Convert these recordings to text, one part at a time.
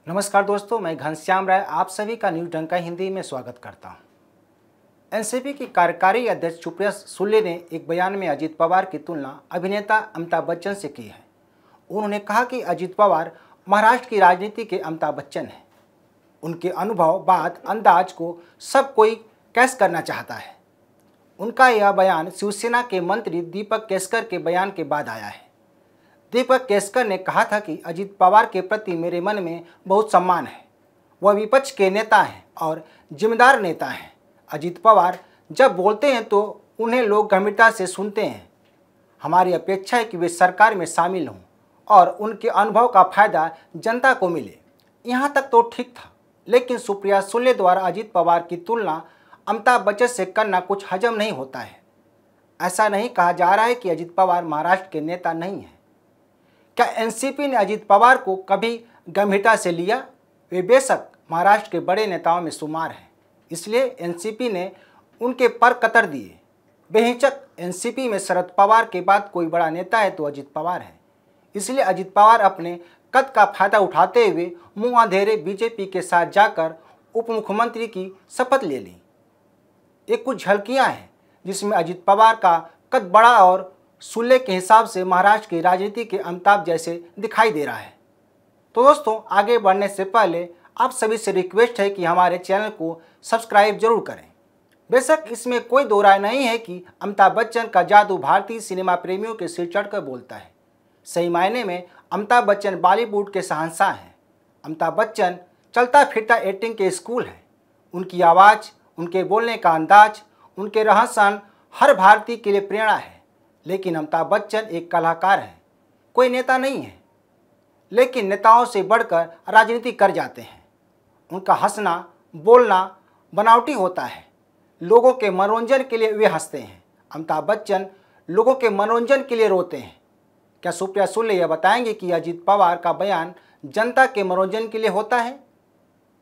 नमस्कार दोस्तों, मैं घनश्याम राय आप सभी का न्यूज डंका हिंदी में स्वागत करता हूं। एनसीपी की कार्यकारी अध्यक्ष सुप्रिया सुले ने एक बयान में अजीत पवार की तुलना अभिनेता अमिताभ बच्चन से की है। उन्होंने कहा कि अजीत पवार महाराष्ट्र की राजनीति के अमिताभ बच्चन हैं। उनके अनुभव, बात, अंदाज को सब कोई कैच करना चाहता है। उनका यह बयान शिवसेना के मंत्री दीपक केसकर के बयान के बाद आया है। दीपक केसकर ने कहा था कि अजीत पवार के प्रति मेरे मन में बहुत सम्मान है। वह विपक्ष के नेता हैं और जिम्मेदार नेता हैं। अजीत पवार जब बोलते हैं तो उन्हें लोग गंभीरता से सुनते हैं। हमारी अपेक्षा है कि वे सरकार में शामिल हों और उनके अनुभव का फायदा जनता को मिले। यहाँ तक तो ठीक था, लेकिन सुप्रिया सुले द्वारा अजीत पवार की तुलना अमिताभ बच्चन से करना कुछ हजम नहीं होता है। ऐसा नहीं कहा जा रहा है कि अजीत पवार महाराष्ट्र के नेता नहीं हैं। क्या एनसीपी ने अजीत पवार को कभी गंभीरता से लिया? वे बेशक महाराष्ट्र के बड़े नेताओं में शुमार हैं, इसलिए एनसीपी ने उनके पर कतर दिए। बेहिचक एनसीपी में शरद पवार के बाद कोई बड़ा नेता है तो अजीत पवार है। इसलिए अजीत पवार अपने कद का फायदा उठाते हुए मुंह अंधेरे बीजेपी के साथ जाकर उप मुख्यमंत्री की शपथ ले ली। ये कुछ झलकियां हैं जिसमें अजीत पवार का कद बड़ा और सुले के हिसाब से महाराष्ट्र की राजनीति के अमिताभ जैसे दिखाई दे रहा है। तो दोस्तों, आगे बढ़ने से पहले आप सभी से रिक्वेस्ट है कि हमारे चैनल को सब्सक्राइब जरूर करें। बेशक इसमें कोई दो राय नहीं है कि अमिताभ बच्चन का जादू भारतीय सिनेमा प्रेमियों के सिर चढ़कर बोलता है। सही मायने में अमिताभ बच्चन बॉलीवुड के शहंशाह हैं। अमिताभ बच्चन चलता फिरता एक्टिंग के स्कूल हैं। उनकी आवाज़, उनके बोलने का अंदाज, उनके रहन सहन हर भारतीय के लिए प्रेरणा है। लेकिन अमिताभ बच्चन एक कलाकार हैं, कोई नेता नहीं है। लेकिन नेताओं से बढ़कर राजनीति कर जाते हैं। उनका हंसना, बोलना बनावटी होता है। लोगों के मनोरंजन के लिए वे हंसते हैं। अमिताभ बच्चन लोगों के मनोरंजन के लिए रोते हैं। क्या सुप्रिया सुले यह बताएंगे कि अजीत पवार का बयान जनता के मनोरंजन के लिए होता है?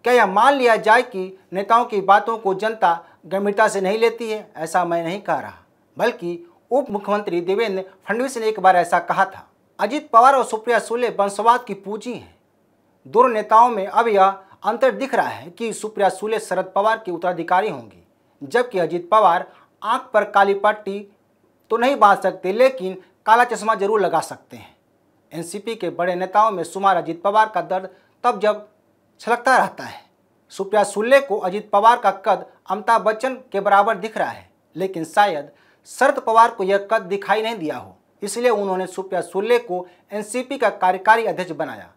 क्या यह मान लिया जाए कि नेताओं की बातों को जनता गंभीरता से नहीं लेती है? ऐसा मैं नहीं कह रहा, बल्कि उप मुख्यमंत्री देवेंद्र फडणवीस ने एक बार ऐसा कहा था। अजीत पवार और सुप्रिया सुले वंशवाद की पूंजी हैं। दोनों नेताओं में अब यह अंतर दिख रहा है कि सुप्रिया सुले शरद पवार की उत्तराधिकारी होंगी, जबकि अजीत पवार आंख पर काली पट्टी तो नहीं बांध सकते, लेकिन काला चश्मा जरूर लगा सकते हैं। एनसीपी के बड़े नेताओं में शुमार अजीत पवार का दर्द तब जब छलकता रहता है। सुप्रिया सुले को अजीत पवार का कद अमिताभ बच्चन के बराबर दिख रहा है, लेकिन शायद शरद पवार को यह कद दिखाई नहीं दिया हो, इसलिए उन्होंने सुप्रिया सुले को एनसीपी का कार्यकारी अध्यक्ष बनाया।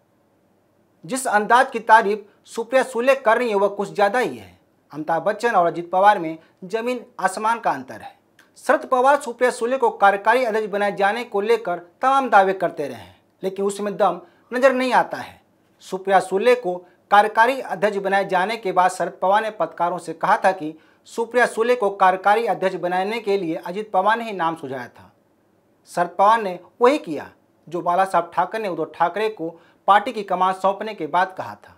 जिस अंदाज की तारीफ सुप्रिया सुले कर रही है वह कुछ ज़्यादा ही है। अमिताभ बच्चन और अजीत पवार में जमीन आसमान का अंतर है। शरद पवार सुप्रिया सुले को कार्यकारी अध्यक्ष बनाए जाने को लेकर तमाम दावे करते रहे हैं, लेकिन उसमें दम नजर नहीं आता है। सुप्रिया सुले को कार्यकारी अध्यक्ष बनाए जाने के बाद शरद पवार ने पत्रकारों से कहा था कि सुप्रिया सुले को कार्यकारी अध्यक्ष बनाने के लिए अजीत पवार ने ही नाम सुझाया था। शरद पवार ने वही किया जो बाला साहब ठाकरे ने उद्धव ठाकरे को पार्टी की कमान सौंपने के बाद कहा था।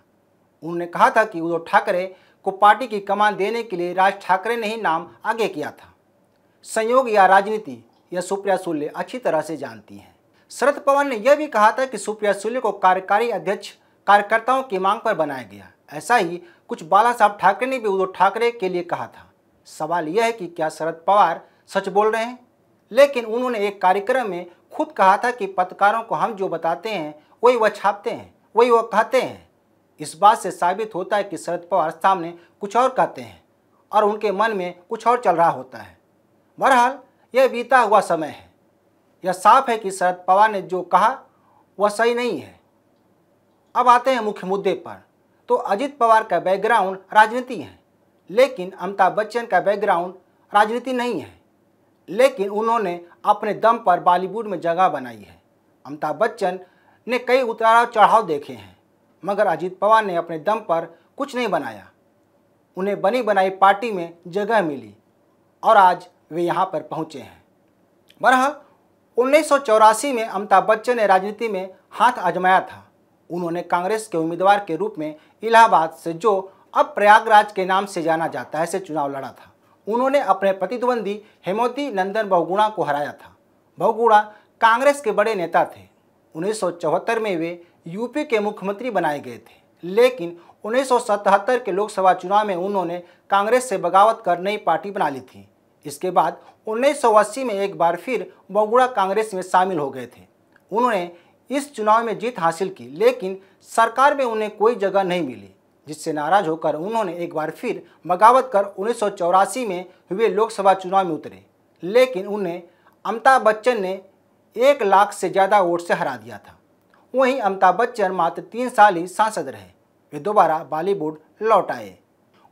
उन्होंने कहा था कि उद्धव ठाकरे को पार्टी की कमान देने के लिए राज ठाकरे ने ही नाम आगे किया था। संयोग या राजनीति, यह सुप्रिया सुले अच्छी तरह से जानती हैं। शरद पवार ने यह भी कहा था कि सुप्रिया सुले को कार्यकारी अध्यक्ष कार्यकर्ताओं की मांग पर बनाया गया। ऐसा ही कुछ बाला साहब ठाकरे ने भी उद्धव ठाकरे के लिए कहा था। सवाल यह है कि क्या शरद पवार सच बोल रहे हैं? लेकिन उन्होंने एक कार्यक्रम में खुद कहा था कि पत्रकारों को हम जो बताते हैं वही वह छापते हैं, वही वह कहते हैं। इस बात से साबित होता है कि शरद पवार सामने कुछ और कहते हैं और उनके मन में कुछ और चल रहा होता है। बहरहाल यह बीता हुआ समय है। यह साफ है कि शरद पवार ने जो कहा वह सही नहीं है। अब आते हैं मुख्य मुद्दे पर। तो अजीत पवार का बैकग्राउंड राजनीति है, लेकिन अमिताभ बच्चन का बैकग्राउंड राजनीति नहीं है, लेकिन उन्होंने अपने दम पर बॉलीवुड में जगह बनाई है। अमिताभ बच्चन ने कई उतार चढ़ाव देखे हैं, मगर अजीत पवार ने अपने दम पर कुछ नहीं बनाया। उन्हें बनी बनाई पार्टी में जगह मिली और आज वे यहाँ पर पहुँचे हैं। बहरहाल 1984 में अमिताभ बच्चन ने राजनीति में हाथ आजमाया था। उन्होंने कांग्रेस के उम्मीदवार के रूप में इलाहाबाद से, जो अब प्रयागराज के नाम से जाना जाता है, से चुनाव लड़ा था। उन्होंने अपने प्रतिद्वंदी हेमवती नंदन बहुगुणा को हराया था। बहुगुणा कांग्रेस के बड़े नेता थे। 1974 में वे यूपी के मुख्यमंत्री बनाए गए थे, लेकिन 1977 के लोकसभा चुनाव में उन्होंने कांग्रेस से बगावत कर नई पार्टी बना ली थी। इसके बाद 1980 में एक बार फिर बहुगुणा कांग्रेस में शामिल हो गए थे। उन्होंने इस चुनाव में जीत हासिल की, लेकिन सरकार में उन्हें कोई जगह नहीं मिली, जिससे नाराज होकर उन्होंने एक बार फिर बगावत कर 1984 में हुए लोकसभा चुनाव में उतरे, लेकिन उन्हें अमिताभ बच्चन ने 1 लाख से ज़्यादा वोट से हरा दिया था। वहीं अमिताभ बच्चन मात्र 3 साल ही सांसद रहे। वे दोबारा बॉलीवुड लौट आए।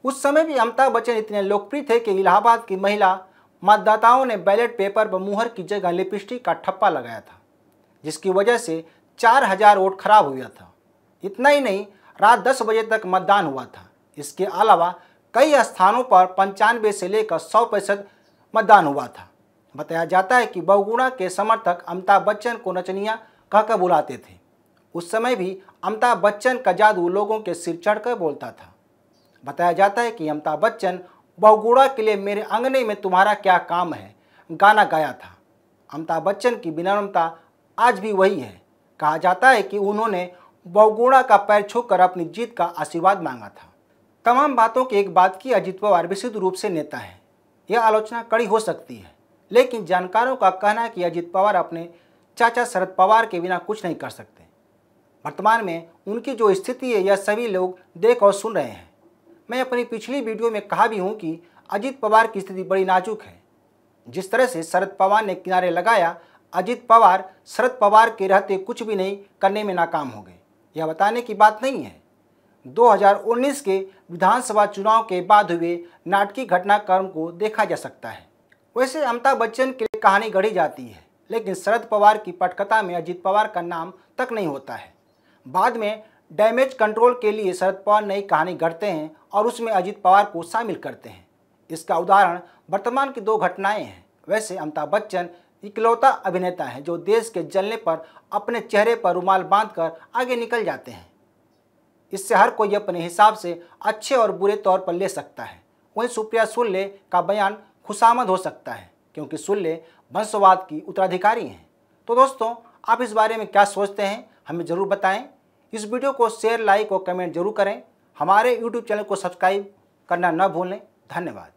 उस समय भी अमिताभ बच्चन इतने लोकप्रिय थे कि इलाहाबाद की महिला मतदाताओं ने बैलेट पेपर पर मुहर की जगह लिपस्टिक का ठप्पा लगाया था, जिसकी वजह से 4000 वोट खराब हुआ था। इतना ही नहीं, रात 10 बजे तक मतदान हुआ था। इसके अलावा कई स्थानों पर 95 से लेकर 100% मतदान हुआ था। बताया जाता है कि बहुगुणा के समर्थक अमिताभ बच्चन को नचनिया कहकर बुलाते थे। उस समय भी अमिताभ बच्चन का जादू लोगों के सिर चढ़कर बोलता था। बताया जाता है कि अमिताभ बच्चन बहुगुणा के लिए मेरे अंगने में तुम्हारा क्या काम है गाना गाया था। अमिताभ बच्चन की विनम्रता आज भी वही है। कहा जाता है कि उन्होंने बहुगुणा का पैर छूकर अपनी जीत का आशीर्वाद मांगा था। तमाम बातों की एक बात की, अजित पवार विशुद्ध रूप से नेता है। यह आलोचना कड़ी हो सकती है, लेकिन जानकारों का कहना है कि अजित पवार अपने चाचा शरद पवार के बिना कुछ नहीं कर सकते। वर्तमान में उनकी जो स्थिति है, यह सभी लोग देख और सुन रहे हैं। मैं अपनी पिछली वीडियो में कहा भी हूँ कि अजित पवार की स्थिति बड़ी नाजुक है। जिस तरह से शरद पवार ने किनारे लगाया, अजित पवार शरद पवार के रहते कुछ भी नहीं करने में नाकाम हो गए। यह बताने की बात नहीं है। 2019 के विधानसभा चुनाव के बाद हुए नाटकीय घटनाक्रम को देखा जा सकता है। वैसे अमिताभ बच्चन के लिए कहानी गढ़ी जाती है, लेकिन शरद पवार की पटकथा में अजित पवार का नाम तक नहीं होता है। बाद में डैमेज कंट्रोल के लिए शरद पवार नई कहानी गढ़ते हैं और उसमें अजित पवार को शामिल करते हैं। इसका उदाहरण वर्तमान की 2 घटनाएं हैं। वैसे अमिताभ बच्चन इकलौता अभिनेता है जो देश के जलने पर अपने चेहरे पर रुमाल बांधकर आगे निकल जाते हैं। इससे हर कोई अपने हिसाब से अच्छे और बुरे तौर पर ले सकता है। वहीं सुप्रिया सुले का बयान खुशामद हो सकता है, क्योंकि सुले वंशवाद की उत्तराधिकारी हैं। तो दोस्तों, आप इस बारे में क्या सोचते हैं, हमें ज़रूर बताएं। इस वीडियो को शेयर, लाइक और कमेंट जरूर करें। हमारे YouTube चैनल को सब्सक्राइब करना न भूलें। धन्यवाद।